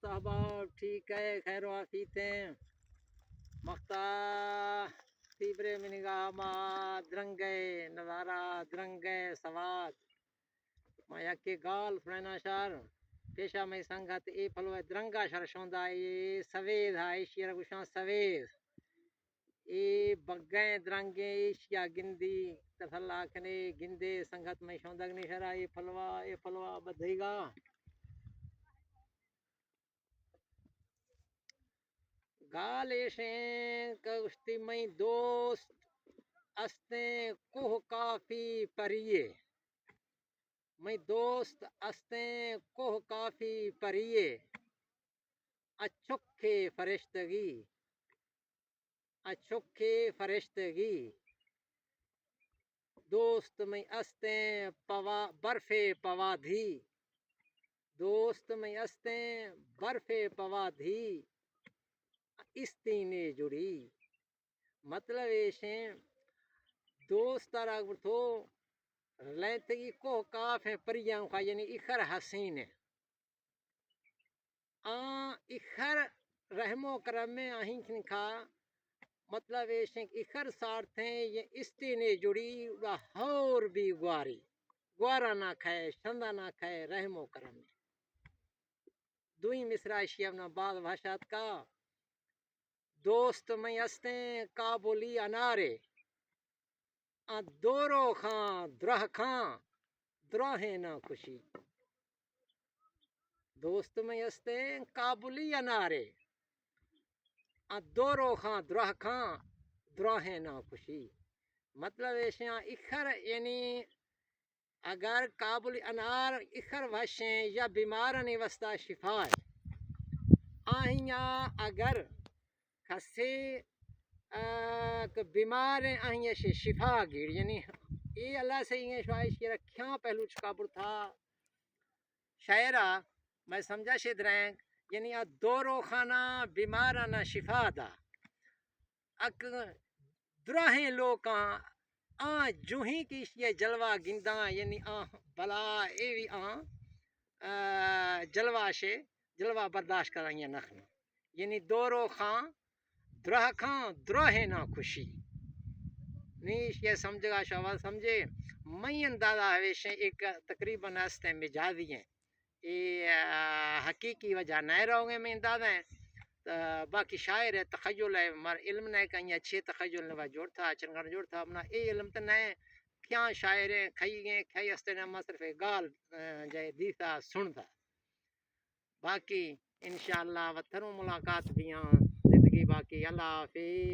دوست احباب ٹھیک ہے، خیر و عافیت ہیں. مقتا تیبرے میں نگاہ ما درنگے نظارہ درنگے سواد ما یکی گال فرنا شار پیشا میں سنگت ای پھلو درنگا شر شوندا ای سوید ہے شیر گشان سوید ای بگیں درنگے ایشیا گندی تفلا کنے گندے سنگت میں شوندگنی شرا ای پھلوا بدھی گا گال ایشیں کشتی میں دوست استیں کوہ کافی پریے میں دوست استیں کوہ کافی پریے اچھکے فرشتگی دوست میں استیں برف پوادھی دوست میں استیں برف پوادھی استینے جڑی مطلب ایشیں دوست راگ تو لیتگی کو کاف ہے پریاں کا یعنی اخر حسین ہے اخر رحم و کرم میں آہیں کھا مطلب ایشیں اخر سارت ہیں یہ استینے جڑی اور بھی گوارا نہ کھائے شندہ نہ کھائے رحم و کرم میں دوئی مصرع شیعنا بعض بھاشات کا دوست میں استیں کابولی انارے دورو خاں درہ کھاں دراہیں نہ خوشی دوست میں استیں کابولی انارے دورو خاں درہ کھاں دراہیں نہ خوشی مطلب ایشیاں اخر یعنی اگر کابولی انار اخر وشیں یا بیمارنی وسطہ شفا ہے آہیاں اگر کھسے بیمار ہیں آہیاں سے شفا گیر یعنی یہ اللہ سے یہ شوائش کی رکھیاں پہلو چکابر تھا شاعرہ میں سمجھا شد رہے یعنی دورو خانہ بیمارانہ شفا دا اک دراہیں لوکاں جوہی کی یہ جلوہ گنداں یعنی بلا ایوی جلوہ برداشت کرائیں نخنا یعنی دورو خاں درہ کھاں دراہیں نہ خوشی نیش یہ سمجھ گا شوال سمجھے میں اندازہ ہویشیں ایک تقریباً ہستے مجازی ہیں یہ حقیقی وجہ نہیں رہوں گے میں اندازہ ہیں باقی شاعر ہے تخیل ہے مر علم نہیں کہیں اچھے تخیل نوا جوڑ تھا چنگر جوڑ تھا اپنا اے علم تو نہیں کیا شاعر ہیں کھئی گئے کھئی ہستے نہ صرف گال جائے دیتا سن تھا باقی انشاءاللہ وطنوں ملاقات بھی زندگی باقی اللہ حافظ.